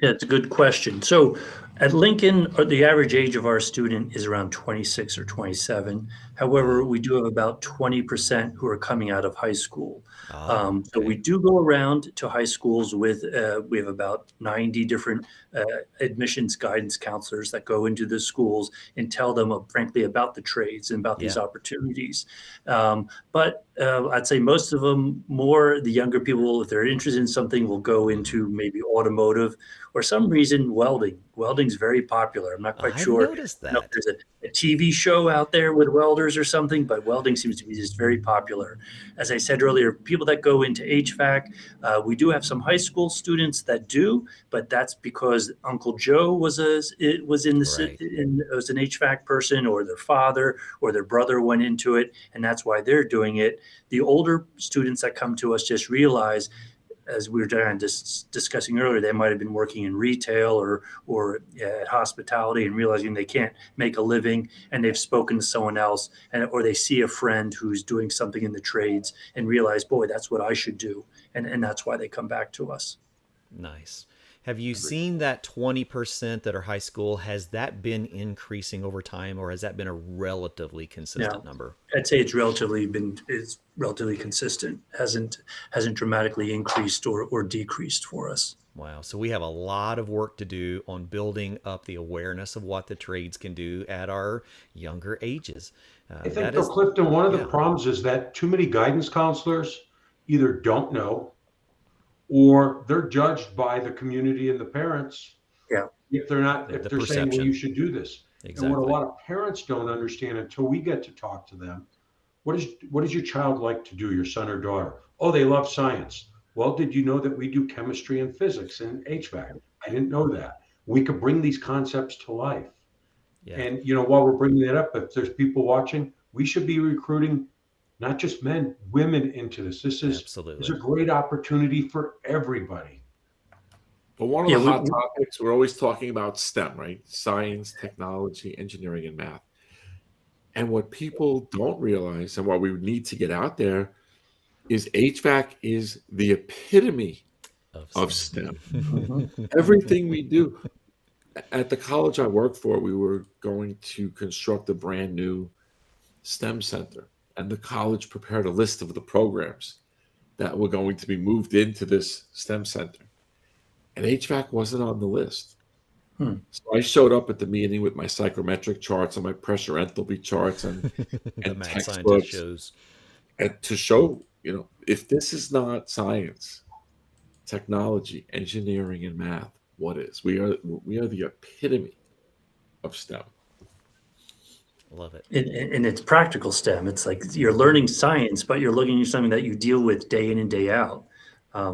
Yeah, it's a good question. So at Lincoln, the average age of our student is around 26 or 27. However, we do have about 20% who are coming out of high school. So we do go around to high schools with, we have about 90 different admissions guidance counselors that go into the schools and tell them, frankly, about the trades and about these opportunities. But I'd say most of them, the younger people, if they're interested in something, will go into maybe automotive or some reason welding. Welding's very popular. I'm not quite sure. I've noticed that. If there's a TV show out there with welders or something, but welding seems to be just very popular. As I said earlier, people that go into HVAC, we do have some high school students that do, but that's because Uncle Joe was an HVAC person, or their father or their brother went into it, and that's why they're doing it. The older students that come to us just realize, as we were discussing earlier, they might have been working in retail or at hospitality and realizing they can't make a living, and they've spoken to someone else, or they see a friend who's doing something in the trades and realize, boy, that's what I should do. And that's why they come back to us. Nice. Have you seen that 20% that are high school? Has that been increasing over time, or has that been a relatively consistent number? I'd say it's relatively consistent. Hasn't dramatically increased or decreased for us. Wow. So we have a lot of work to do on building up the awareness of what the trades can do at our younger ages. I think, though, Clifton, one of the problems is that too many guidance counselors either don't know or they're judged by the community and the parents Yeah. if they're not, The if they're saying, well, perception. you should do this. And what a Exactly. lot of parents don't understand until we get to talk to them, what does your child like to do, your son or daughter? Oh, they love science. Well, did you know that we do chemistry and physics and HVAC? I didn't know that. We could bring these concepts to life. Yeah. And while we're bringing that up, if there's people watching, we should be recruiting not just men, women into this. This is Absolutely. a great opportunity for everybody. But one of Yeah, the hot topics, we're always talking about STEM, right? Science, technology, engineering, and math. And what people don't realize, and what we need to get out there, is HVAC is the epitome of STEM. Everything we do. At the college I worked for, we were going to construct a brand new STEM center. And the college prepared a list of the programs that were going to be moved into this STEM center. And HVAC wasn't on the list. So I showed up at the meeting with my psychrometric charts and my pressure enthalpy charts and The mad scientist textbooks, shows. and to show, if this is not science, technology, engineering, and math, what is? We are the epitome of STEM. Love it. And it's practical STEM. It's like you're learning science, but you're looking at something that you deal with day in and day out.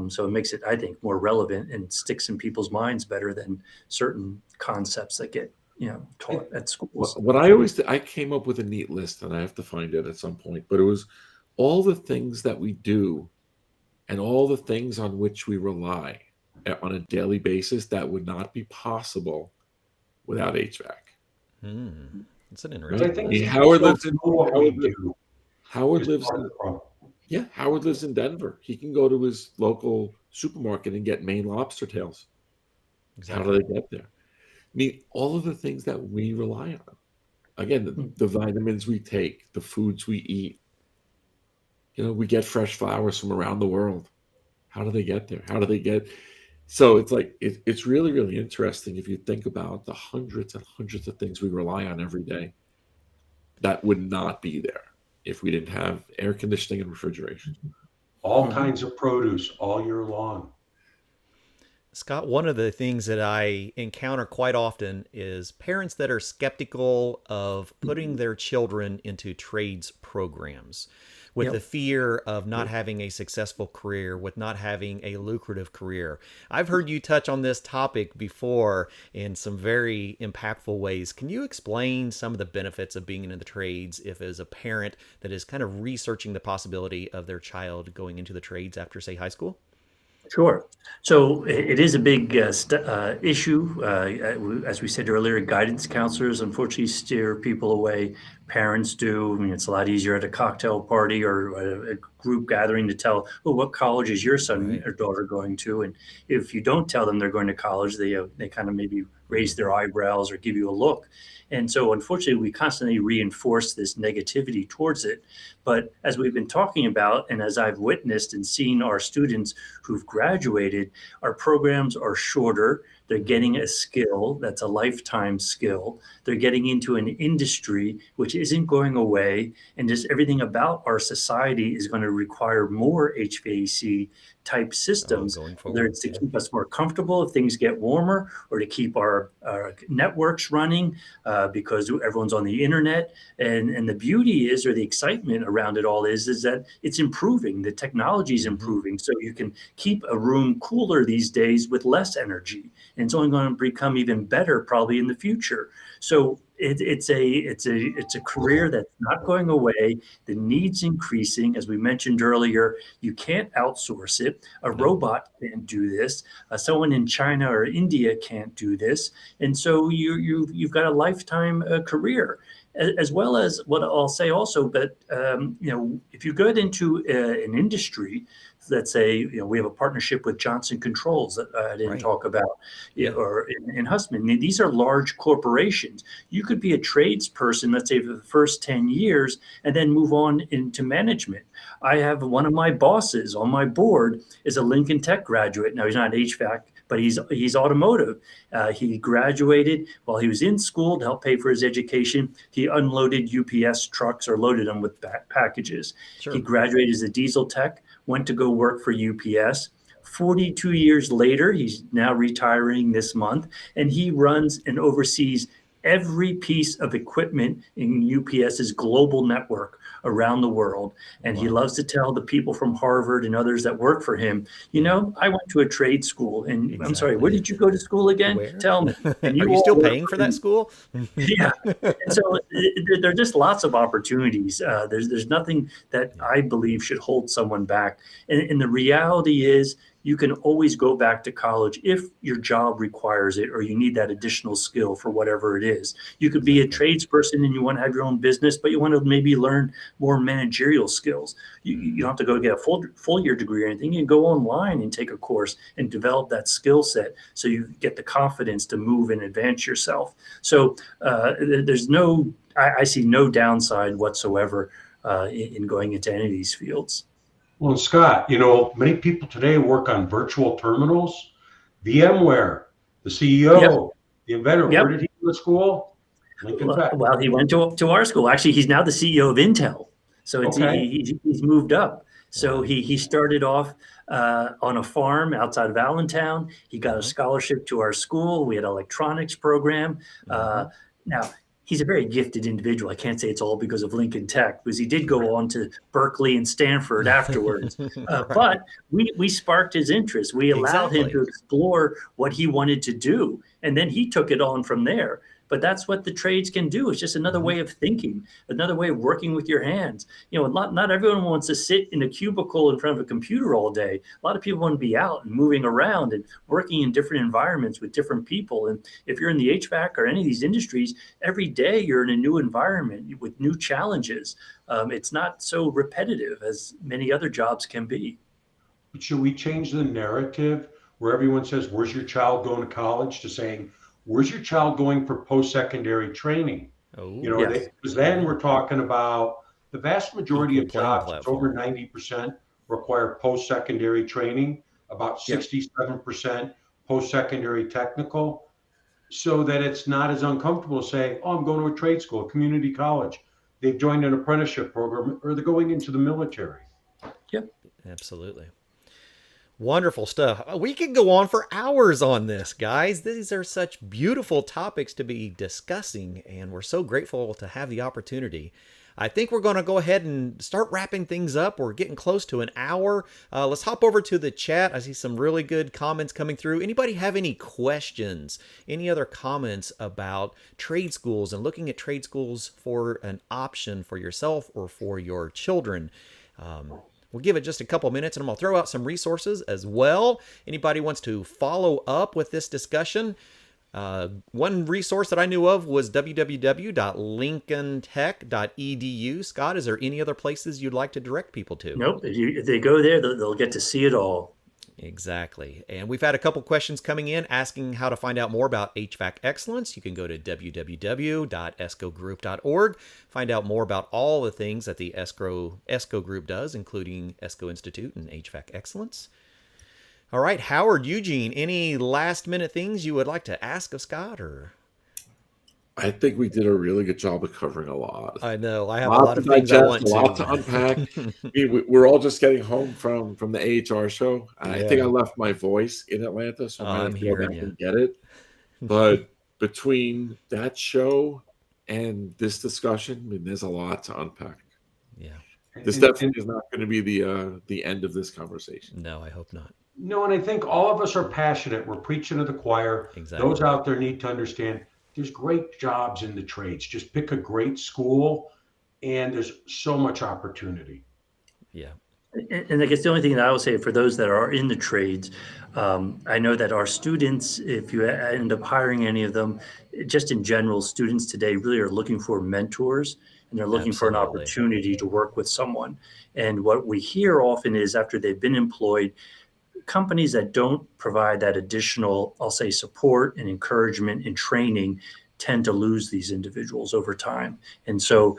So it makes it, I think, more relevant and sticks in people's minds better than certain concepts that get taught at schools. What I came up with a neat list, and I have to find it at some point, but it was all the things that we do and all the things on which we rely on a daily basis that would not be possible without HVAC. That's an I interesting think list. Howard lives in what we do Howard is lives part in of the problem. Yeah, Howard lives in Denver. He can go to his local supermarket and get Maine lobster tails. How do they get there? I mean, all of the things that we rely on. Again, the vitamins we take, the foods we eat. We get fresh flowers from around the world. How do they get there? How do they get? So it's like, it's really, really interesting if you think about the hundreds and hundreds of things we rely on every day that would not be there if we didn't have air conditioning and refrigeration. All kinds of produce all year long. Scott, one of the things that I encounter quite often is parents that are skeptical of putting their children into trades programs with the fear of not having a successful career, with not having a lucrative career. I've heard you touch on this topic before in some very impactful ways. Can you explain some of the benefits of being in the trades if as a parent that is kind of researching the possibility of their child going into the trades after, say, high school? Sure. So it is a big issue. As we said earlier, guidance counselors unfortunately steer people away. Parents do. I mean, it's a lot easier at a cocktail party or a group gathering to tell, well, what college is your son or daughter going to? And if you don't tell them they're going to college, they kind of maybe raise their eyebrows or give you a look. And so unfortunately, we constantly reinforce this negativity towards it. But as we've been talking about, and as I've witnessed and seen our students who've graduated, our programs are shorter. They're getting a skill that's a lifetime skill. They're getting into an industry which isn't going away. And just everything about our society is going to require more HVAC type systems, whether it's to keep us more comfortable if things get warmer or to keep our networks running because everyone's on the internet. And the beauty is, or the excitement around it all is that it's improving. The technology is improving. So you can keep a room cooler these days with less energy. And it's only going to become even better probably in the future. So it's a career that's not going away. The need's increasing. As we mentioned earlier, you can't outsource it. A robot can't do this. Someone in China or India can't do this. And so you've got a lifetime career. As well as what I'll say also, but if you get into an industry, let's say we have a partnership with Johnson Controls that I didn't talk about, or in Husman. These are large corporations. You could be a tradesperson, let's say for the first 10 years, and then move on into management. I have one of my bosses on my board is a Lincoln Tech graduate. Now he's not HVAC, but he's automotive. He graduated while he was in school to help pay for his education. He unloaded UPS trucks or loaded them with packages. Sure. He graduated as a diesel tech, went to go work for UPS, 42 years later, he's now retiring this month, and he runs and oversees every piece of equipment in UPS's global network around the world. And he loves to tell the people from Harvard and others that work for him, I went to a trade school, and I'm sorry, where did you go to school again? Where? Tell me. And Are you all still work paying for that him. school? Yeah. And so there are just lots of opportunities. There's nothing that I believe should hold someone back. And the reality is, you can always go back to college if your job requires it, or you need that additional skill for whatever it is. You could be a tradesperson and you want to have your own business, but you want to maybe learn more managerial skills. You don't have to go get a full year degree or anything. You can go online and take a course and develop that skill set, so you get the confidence to move and advance yourself. So I see no downside whatsoever in going into any of these fields. Well, Scott, many people today work on virtual terminals. VMware, the CEO, the inventor, where did he go to school? Lincoln Tech. Well, he went to our school. Actually, he's now the CEO of Intel. So he's moved up. So he started off on a farm outside of Allentown. He got a scholarship to our school. We had an electronics program. Now, he's a very gifted individual. I can't say it's all because of Lincoln Tech, because he did go on to Berkeley and Stanford afterwards. But we sparked his interest. We allowed him to explore what he wanted to do, and then he took it on from there. But that's what the trades can do. It's just another way of thinking, another way of working with your hands. Not everyone wants to sit in a cubicle in front of a computer all day. A lot of people want to be out and moving around and working in different environments with different people. And if you're in the HVAC or any of these industries, every day you're in a new environment with new challenges. It's not so repetitive as many other jobs can be. But should we change the narrative where everyone says, where's your child going to college, to saying, where's your child going for post-secondary training? Because then we're talking about the vast majority of jobs, over 90%, require post-secondary training, about 67% post-secondary technical, so that it's not as uncomfortable to say, oh, I'm going to a trade school, a community college. They've joined an apprenticeship program, or they're going into the military. Yep. Absolutely. Wonderful stuff. We could go on for hours on this, guys. These are such beautiful topics to be discussing, and we're so grateful to have the opportunity. I think we're going to go ahead and start wrapping things up. We're getting close to an hour. Let's hop over to the chat. I see some really good comments coming through. Anybody have any questions? Any other comments about trade schools and looking at trade schools for an option for yourself or for your children? We'll give it just a couple minutes, and I'm going to throw out some resources as well. Anybody wants to follow up with this discussion? One resource that I knew of was www.lincolntech.edu. Scott, is there any other places you'd like to direct people to? Nope. If they go there, they'll get to see it all. Exactly. And we've had a couple questions coming in asking how to find out more about HVAC excellence. You can go to www.escogroup.org, find out more about all the things that the ESCO group does, including ESCO Institute and HVAC excellence. All right, Howard, Eugene, any last minute things you would like to ask of Scott? Or I think we did a really good job of covering a lot. I know I have a lot of things I want to. A lot to unpack. We're all just getting home from the AHR show, and I think I left my voice in Atlanta, so I might go back and get it. But between that show and this discussion, there's a lot to unpack. Yeah, this definitely is not going to be the end of this conversation. No, I hope not. No, and I think all of us are passionate. We're preaching to the choir. Exactly. Those out there need to understand there's great jobs in the trades. Just pick a great school, and there's so much opportunity. Yeah. And I guess the only thing that I will say for those that are in the trades, I know that our students, if you end up hiring any of them, just in general, students today really are looking for mentors, and they're looking for an opportunity to work with someone. And what we hear often is after they've been employed, companies that don't provide that additional, I'll say, support and encouragement and training tend to lose these individuals over time. And so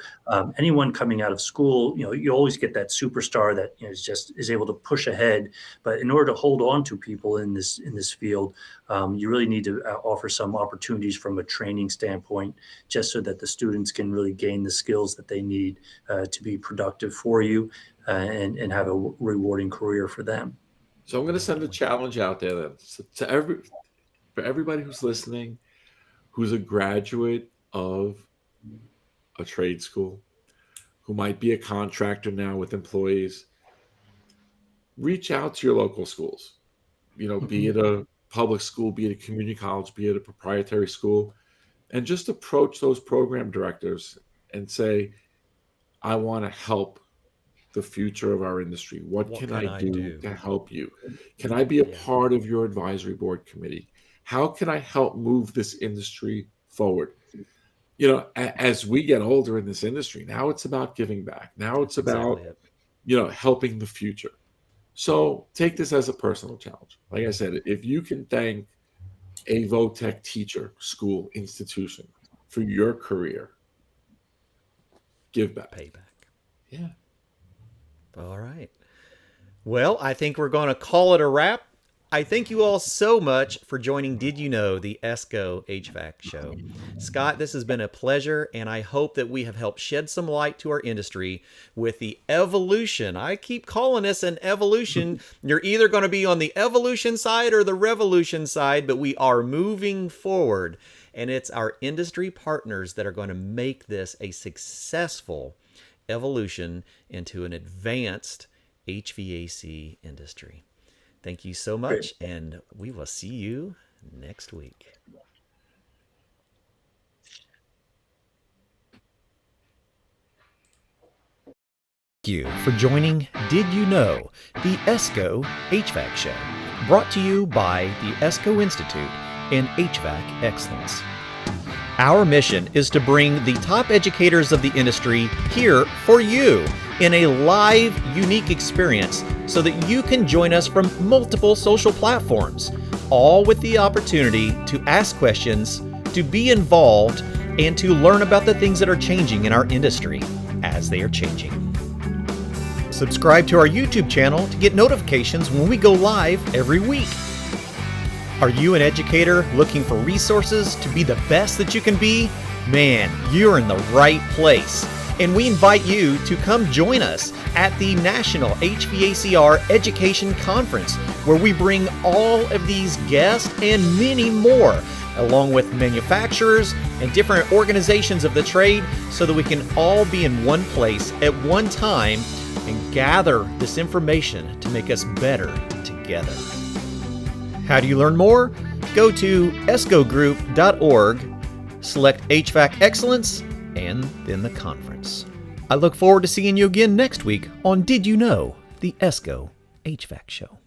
anyone coming out of school, you always get that superstar that is able to push ahead. But in order to hold on to people in this field, you really need to offer some opportunities from a training standpoint, just so that the students can really gain the skills that they need to be productive for you and have a rewarding career for them. So I'm going to send a challenge out there then for everybody who's listening, who's a graduate of a trade school, who might be a contractor now with employees. Reach out to your local schools. Be it a public school, be it a community college, be it a proprietary school, and just approach those program directors and say, I want to help the future of our industry. What can I do to help you? Can I be a part of your advisory board committee? How can I help move this industry forward? As we get older in this industry, now it's about giving back. Now it's about, helping the future. So take this as a personal challenge. Like I said, if you can thank a Votech teacher, school, institution for your career, give back. Payback. Yeah. All right. Well, I think we're going to call it a wrap. I thank you all so much for joining Did You Know, the ESCO HVAC show. Scott, this has been a pleasure, and I hope that we have helped shed some light to our industry with the evolution. I keep calling this an evolution. You're either going to be on the evolution side or the revolution side, but we are moving forward, and it's our industry partners that are going to make this a successful evolution into an advanced HVAC industry. Thank you so much, and we will see you next week. Thank you for joining Did You Know, the ESCO HVAC show, brought to you by the ESCO Institute and HVAC Excellence. Our mission is to bring the top educators of the industry here for you in a live, unique experience so that you can join us from multiple social platforms, all with the opportunity to ask questions, to be involved, and to learn about the things that are changing in our industry as they are changing. Subscribe to our YouTube channel to get notifications when we go live every week. Are you an educator looking for resources to be the best that you can be? Man, you're in the right place. And we invite you to come join us at the National HVACR Education Conference, where we bring all of these guests and many more, along with manufacturers and different organizations of the trade, so that we can all be in one place at one time and gather this information to make us better together. How do you learn more? Go to escogroup.org, select HVAC Excellence, and then the conference. I look forward to seeing you again next week on Did You Know, the ESCO HVAC show.